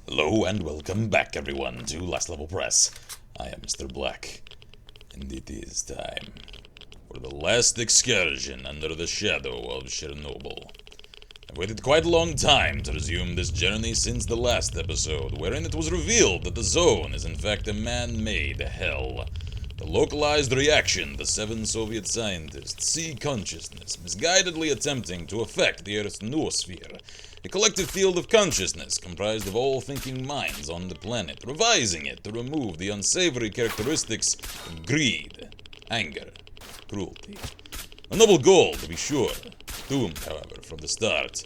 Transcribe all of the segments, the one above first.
Hello and welcome back everyone to Last Level Press. I am Mr. Black, and it is time for the last excursion under the shadow of Chernobyl. I've waited quite a long time to resume this journey since the last episode, wherein it was revealed that the zone is in fact a man-made hell. The localized reaction to 7 Soviet scientists see consciousness misguidedly attempting to affect the Earth's noosphere, a collective field of consciousness comprised of all thinking minds on the planet, revising it to remove the unsavory characteristics of greed, anger, cruelty. A noble goal, to be sure, doomed, however, from the start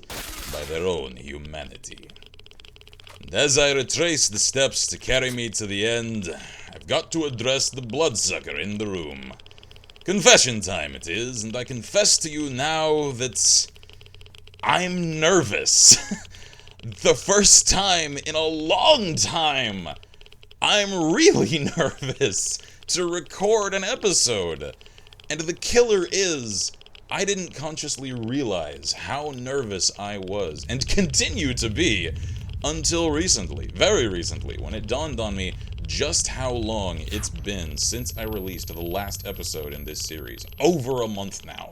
by their own humanity. And as I retrace the steps to carry me to the end, I've got to address the bloodsucker in the room. Confession time it is, and I confess to you now that I'm nervous. The first time in a long time, I'm really nervous to record an episode. And the killer is, I didn't consciously realize how nervous I was, and continue to be, until recently, very recently, when it dawned on me just how long it's been since I released the last episode in this series. Over a month now.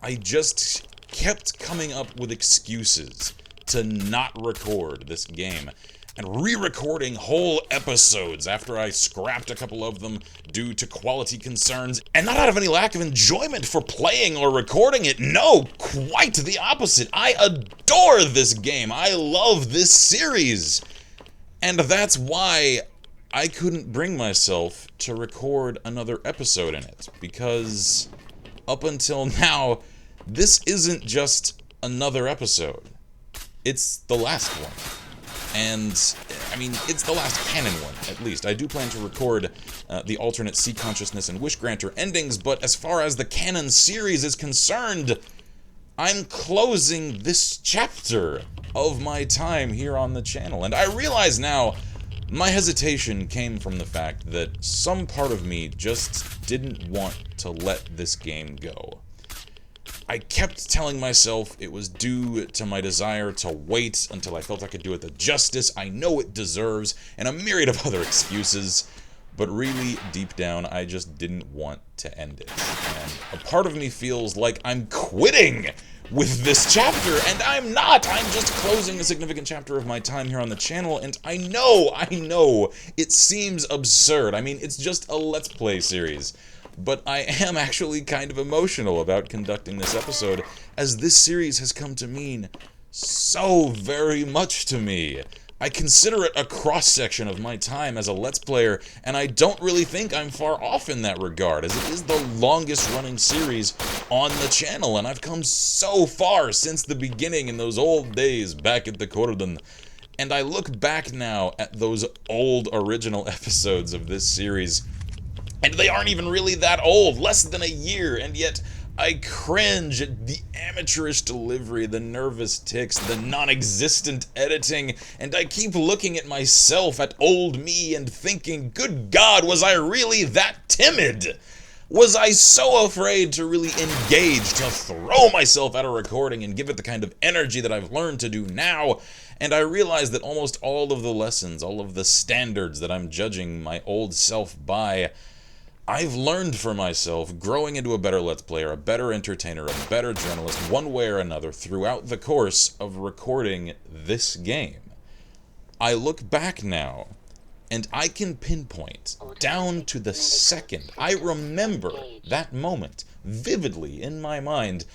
I just kept coming up with excuses to not record this game, and re-recording whole episodes after I scrapped a couple of them due to quality concerns, and not out of any lack of enjoyment for playing or recording it. No, quite the opposite. I adore this game. I love this series. And that's why I couldn't bring myself to record another episode in it, because up until now, this isn't just another episode. It's the last one. And, I mean, it's the last canon one, at least. I do plan to record the alternate Sea Consciousness and Wish Granter endings, but as far as the canon series is concerned, I'm closing this chapter of my time here on the channel. And I realize now, my hesitation came from the fact that some part of me just didn't want to let this game go. I kept telling myself it was due to my desire to wait until I felt I could do it the justice I know it deserves, and a myriad of other excuses, but really, deep down, I just didn't want to end it. And a part of me feels like I'm quitting with this chapter, and I'm not! I'm just closing a significant chapter of my time here on the channel, and I know, it seems absurd. I mean, it's just a Let's Play series. But I am actually kind of emotional about conducting this episode, as this series has come to mean so very much to me. I consider it a cross-section of my time as a Let's Player, and I don't really think I'm far off in that regard, as it is the longest-running series on the channel, and I've come so far since the beginning in those old days back at the Cordon. And I look back now at those old original episodes of this series, and they aren't even really that old, less than a year, and yet I cringe at the amateurish delivery, the nervous tics, the non-existent editing, and I keep looking at myself, at old me, and thinking, good God, was I really that timid? Was I so afraid to really engage, to throw myself at a recording and give it the kind of energy that I've learned to do now? And I realize that almost all of the lessons, all of the standards that I'm judging my old self by, I've learned for myself, growing into a better Let's Player, a better entertainer, a better journalist, one way or another, throughout the course of recording this game. I look back now, and I can pinpoint, down to the second, I remember that moment vividly in my mind,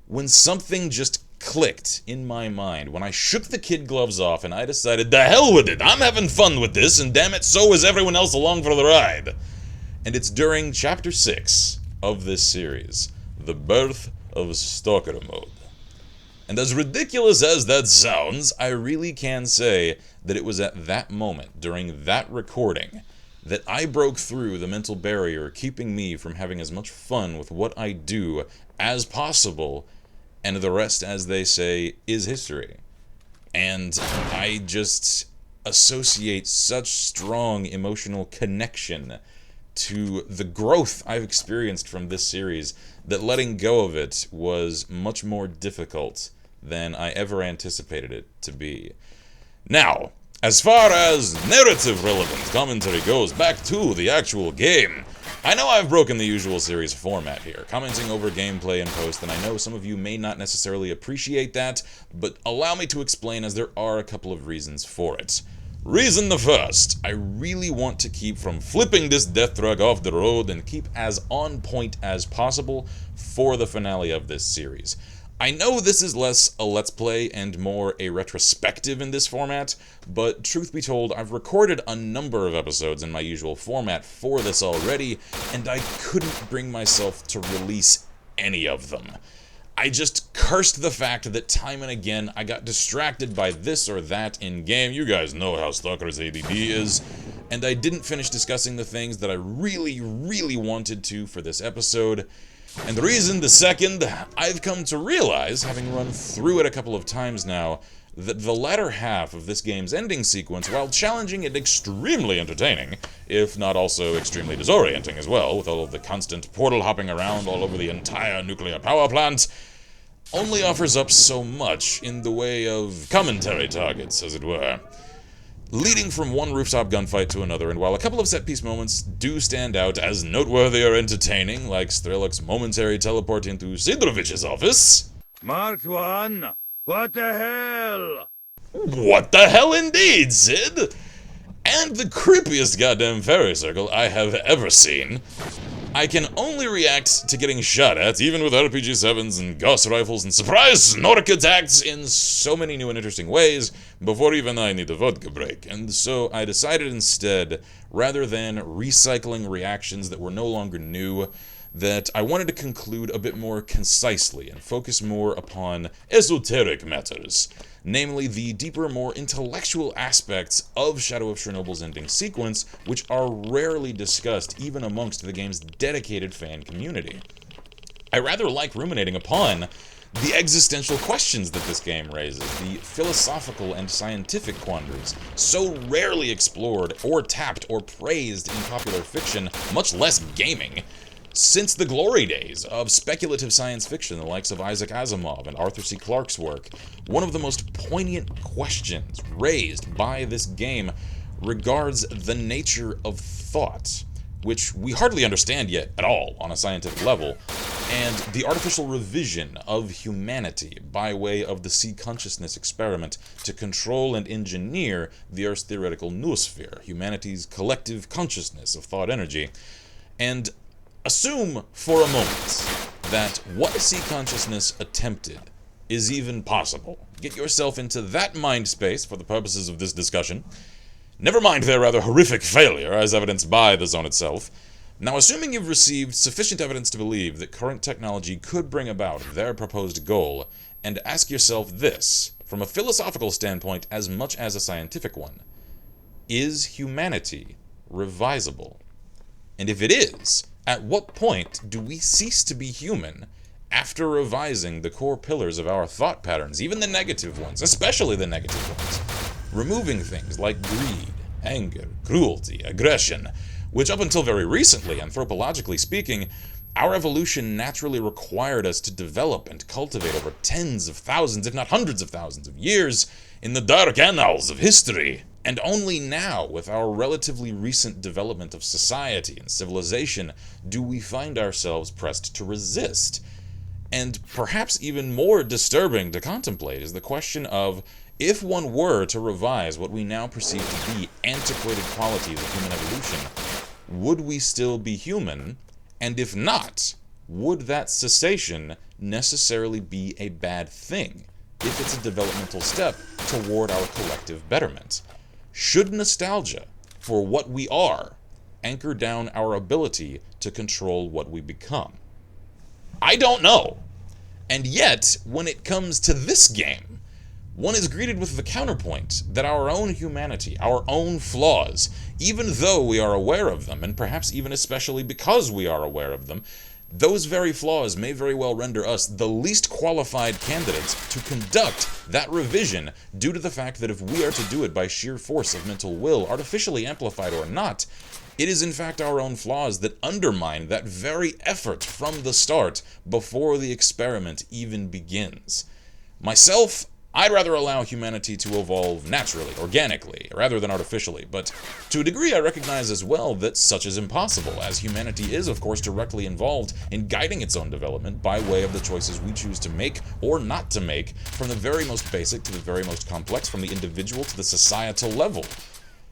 when something just clicked in my mind, when I shook the kid gloves off and I decided, the hell with it, I'm having fun with this, and damn it, so is everyone else along for the ride. And it's during Chapter 6 of this series, The Birth of Stalker Mode. And as ridiculous as that sounds, I really can say that it was at that moment, during that recording, that I broke through the mental barrier keeping me from having as much fun with what I do as possible, and the rest, as they say, is history. And I just associate such strong emotional connection to the growth I've experienced from this series that letting go of it was much more difficult than I ever anticipated it to be. Now, As far as narrative-relevant commentary goes, back to the actual game. I know I've broken the usual series format here, commenting over gameplay in post, and I know some of you may not necessarily appreciate that, but allow me to explain as there are a couple of reasons for it. Reason the first, I really want to keep from flipping this death truck off the road and keep as on point as possible for the finale of this series. I know this is less a Let's Play and more a retrospective in this format, but truth be told, I've recorded a number of episodes in my usual format for this already, and I couldn't bring myself to release any of them. I just cursed the fact that time and again I got distracted by this or that in-game. You guys know how Stalker's ADD is. And I didn't finish discussing the things that I really wanted to for this episode. And the reason, the second, I've come to realize, having run through it a couple of times now, that the latter half of this game's ending sequence, while challenging and extremely entertaining, if not also extremely disorienting as well, with all of the constant portal hopping around all over the entire nuclear power plant, only offers up so much in the way of commentary targets, as it were. Leading from one rooftop gunfight to another, and while a couple of set-piece moments do stand out as noteworthy or entertaining, like Strelok's momentary teleport into Sidrovich's office... Marked one! What the hell? What the hell indeed, Sid? And the creepiest goddamn fairy circle I have ever seen. I can only react to getting shot at, even with RPG-7s and Gauss rifles and surprise snork attacks in so many new and interesting ways, before even I need a vodka break. And so I decided instead, rather than recycling reactions that were no longer new, that I wanted to conclude a bit more concisely and focus more upon esoteric matters, namely the deeper, more intellectual aspects of Shadow of Chernobyl's ending sequence, which are rarely discussed even amongst the game's dedicated fan community. I rather like ruminating upon the existential questions that this game raises, the philosophical and scientific quandaries, so rarely explored or tapped or praised in popular fiction, much less gaming, since the glory days of speculative science fiction, the likes of Isaac Asimov and Arthur C. Clarke's work. One of the most poignant questions raised by this game regards the nature of thought, which we hardly understand yet at all on a scientific level, and the artificial revision of humanity by way of the sea consciousness experiment to control and engineer the Earth's theoretical noosphere, humanity's collective consciousness of thought energy. And assume for a moment that what sea consciousness attempted is even possible. Get yourself into that mind space for the purposes of this discussion. Never mind their rather horrific failure, as evidenced by the zone itself. Now, assuming you've received sufficient evidence to believe that current technology could bring about their proposed goal, and ask yourself this, from a philosophical standpoint as much as a scientific one: is humanity revisable? And if it is, at what point do we cease to be human after revising the core pillars of our thought patterns, even the negative ones, especially the negative ones, removing things like greed, anger, cruelty, aggression, which up until very recently, anthropologically speaking, our evolution naturally required us to develop and cultivate over tens of thousands, if not hundreds of thousands of years in the dark annals of history. And only now, with our relatively recent development of society and civilization, do we find ourselves pressed to resist. And perhaps even more disturbing to contemplate is the question of, if one were to revise what we now perceive to be antiquated qualities of human evolution, would we still be human? And if not, would that cessation necessarily be a bad thing, if it's a developmental step toward our collective betterment? Should nostalgia for what we are anchor down our ability to control what we become? I don't know. And yet, when it comes to this game, one is greeted with the counterpoint that our own humanity, our own flaws, even though we are aware of them, and perhaps even especially because we are aware of them, those very flaws may very well render us the least qualified candidates to conduct that revision, due to the fact that if we are to do it by sheer force of mental will, artificially amplified or not, it is in fact our own flaws that undermine that very effort from the start, before the experiment even begins. Myself, I'd rather allow humanity to evolve naturally, organically, rather than artificially, but to a degree I recognize as well that such is impossible, as humanity is of course directly involved in guiding its own development by way of the choices we choose to make or not to make, from the very most basic to the very most complex, from the individual to the societal level.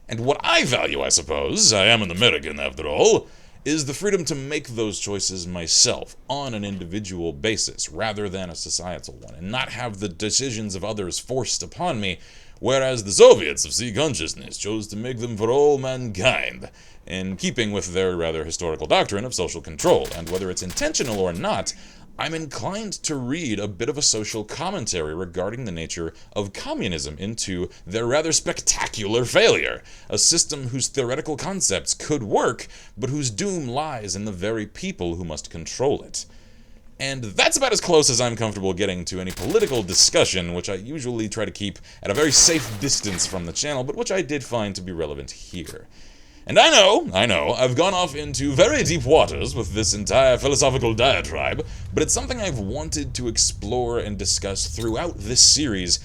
And what I value, I suppose, I am an American after all, is the freedom to make those choices myself, on an individual basis, rather than a societal one, and not have the decisions of others forced upon me, whereas the Soviets of sea consciousness chose to make them for all mankind, in keeping with their rather historical doctrine of social control, and whether it's intentional or not, I'm inclined to read a bit of a social commentary regarding the nature of communism into their rather spectacular failure, a system whose theoretical concepts could work, but whose doom lies in the very people who must control it. And that's about as close as I'm comfortable getting to any political discussion, which I usually try to keep at a very safe distance from the channel, but which I did find to be relevant here. And I know, I've gone off into very deep waters with this entire philosophical diatribe, but it's something I've wanted to explore and discuss throughout this series,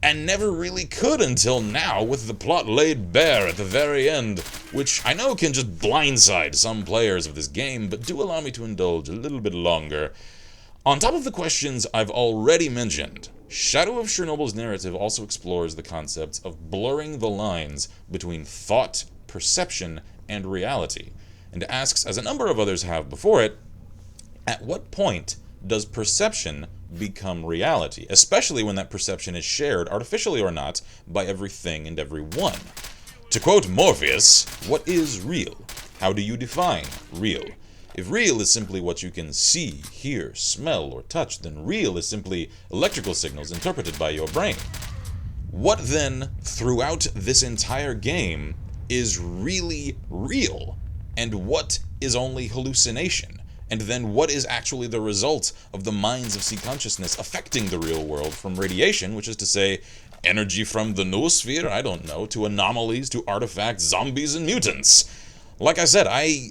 and never really could until now, with the plot laid bare at the very end, which I know can just blindside some players of this game, but do allow me to indulge a little bit longer. On top of the questions I've already mentioned, Shadow of Chernobyl's narrative also explores the concepts of blurring the lines between thought, perception, and reality, and asks, as a number of others have before it, at what point does perception become reality, especially when that perception is shared, artificially or not, by everything and everyone? To quote Morpheus, what is real? How do you define real? If real is simply what you can see, hear, smell, or touch, then real is simply electrical signals interpreted by your brain. What then, throughout this entire game, is really real, and what is only hallucination, and then what is actually the result of the minds of sea consciousness affecting the real world, from radiation, which is to say, energy from the noosphere, I don't know, to anomalies, to artifacts, zombies, and mutants. Like I said, I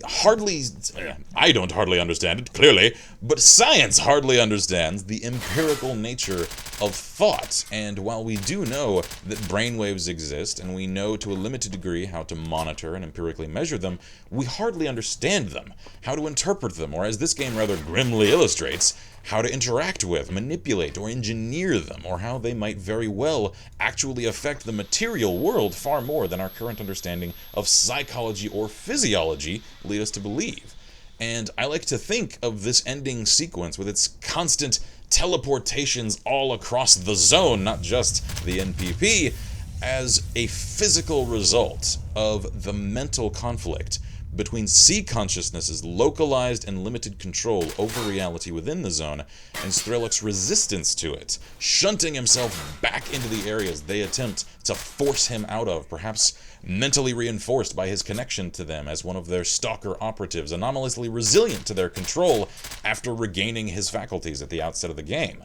don't hardly understand it, clearly, but science hardly understands the empirical nature of thought. And while we do know that brainwaves exist, and we know to a limited degree how to monitor and empirically measure them, we hardly understand them, how to interpret them, or as this game rather grimly illustrates, how to interact with, manipulate, or engineer them, or how they might very well actually affect the material world far more than our current understanding of psychology or physiology lead us to believe. And I like to think of this ending sequence with its constant teleportations all across the zone, not just the NPP, as a physical result of the mental conflict between sea consciousness's localized and limited control over reality within the zone, and S.T.A.L.K.E.R's resistance to it, shunting himself back into the areas they attempt to force him out of, perhaps mentally reinforced by his connection to them as one of their stalker operatives, anomalously resilient to their control after regaining his faculties at the outset of the game.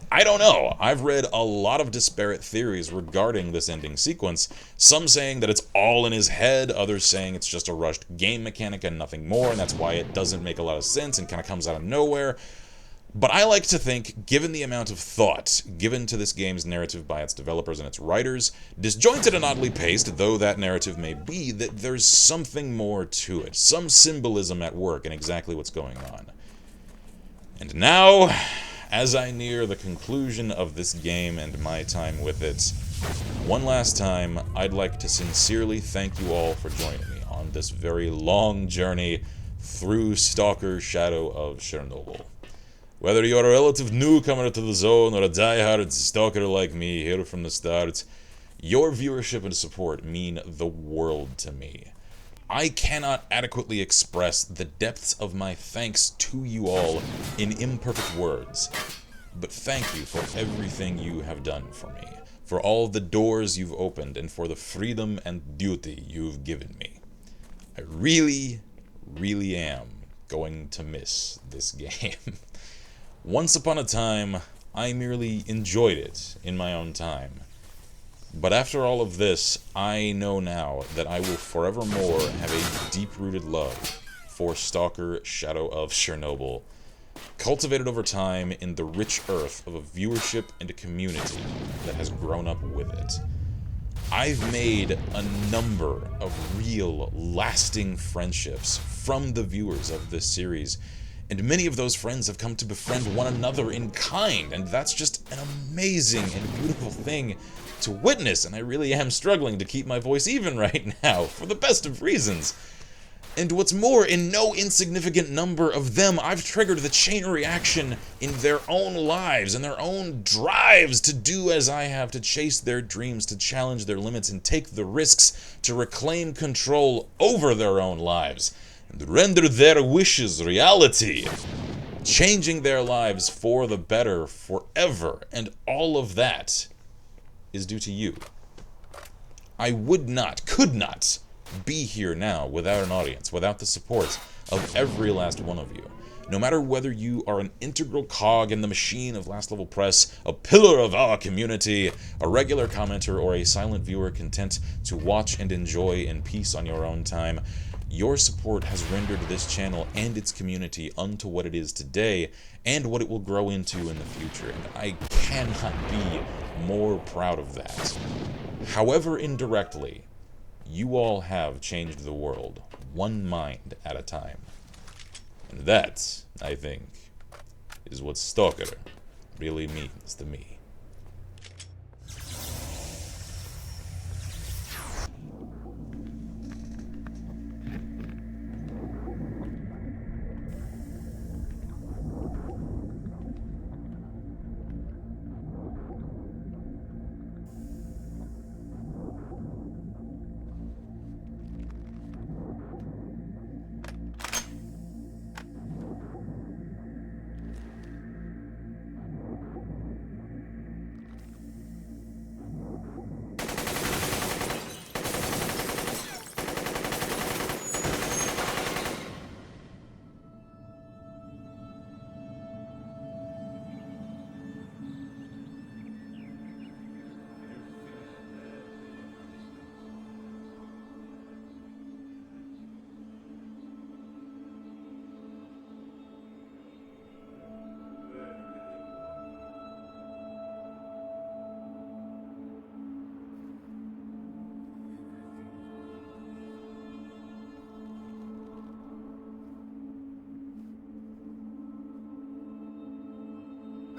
I don't know. I've read a lot of disparate theories regarding this ending sequence, some saying that it's all in his head, others saying it's just a rushed game mechanic and nothing more, and that's why it doesn't make a lot of sense and kind of comes out of nowhere. But I like to think, given the amount of thought given to this game's narrative by its developers and its writers, disjointed and oddly paced though that narrative may be, that there's something more to it, some symbolism at work in exactly what's going on. And now, as I near the conclusion of this game and my time with it, one last time, I'd like to sincerely thank you all for joining me on this very long journey through S.T.A.L.K.E.R Shadow of Chernobyl. Whether you're a relative newcomer to the zone or a diehard stalker like me here from the start, your viewership and support mean the world to me. I cannot adequately express the depths of my thanks to you all in imperfect words, but thank you for everything you have done for me, for all the doors you've opened, and for the freedom and duty you've given me. I really, really am going to miss this game. Once upon a time, I merely enjoyed it in my own time. But after all of this, I know now that I will forevermore have a deep-rooted love for S.T.A.L.K.E.R Shadow of Chernobyl. cultivated over time in the rich earth of a viewership and a community that has grown up with it. I've made a number of real, lasting friendships from the viewers of this series, and many of those friends have come to befriend one another in kind, and that's just an amazing and beautiful thing to witness, and I really am struggling to keep my voice even right now, for the best of reasons. And what's more, in no insignificant number of them, I've triggered the chain reaction in their own lives and their own drives to do as I have, to chase their dreams, to challenge their limits, and take the risks to reclaim control over their own lives and render their wishes reality, changing their lives for the better forever. And all of that is due to you. I could not be here now without an audience, without the support of every last one of you. No matter whether you are an integral cog in the machine of Last Level Press, a pillar of our community, a regular commenter, or a silent viewer content to watch and enjoy in peace on your own time, your support has rendered this channel and its community unto what it is today, and what it will grow into in the future, and I cannot be more proud of that. However indirectly, you all have changed the world, one mind at a time. And that, I think, is what S.T.A.L.K.E.R really means to me.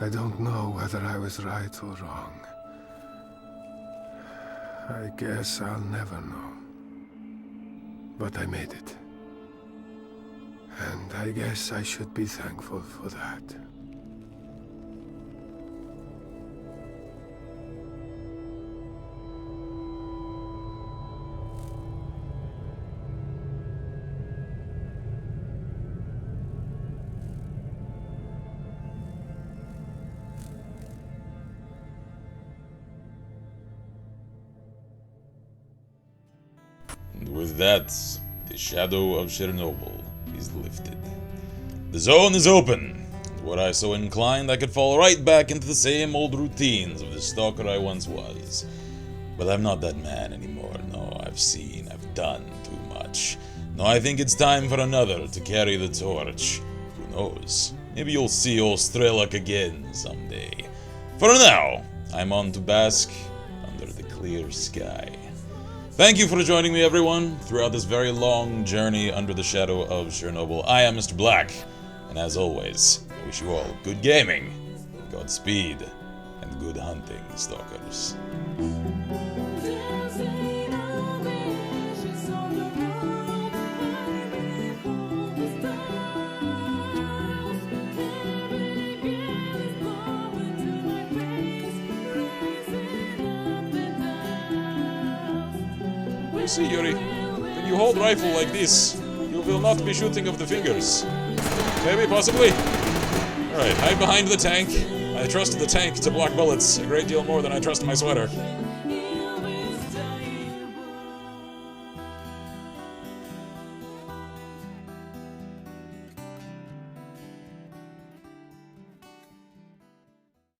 I don't know whether I was right or wrong. I guess I'll never know. But I made it. And I guess I should be thankful for that. And with that, the shadow of Chernobyl is lifted. The zone is open. Were I so inclined, I could fall right back into the same old routines of the stalker I once was. But I'm not that man anymore. No, I've seen, I've done too much. No, I think it's time for another to carry the torch. Who knows? Maybe you'll see old S.T.A.L.K.E.R again someday. For now, I'm on to bask under the clear sky. Thank you for joining me, everyone, throughout this very long journey under the shadow of Chernobyl. I am Mr. Black, and as always, I wish you all good gaming, Godspeed, and good hunting, stalkers. See, Yuri, when you hold rifle like this, you will not be shooting of the fingers. Maybe, possibly. Alright, hide behind the tank. I trust the tank to block bullets a great deal more than I trust my sweater.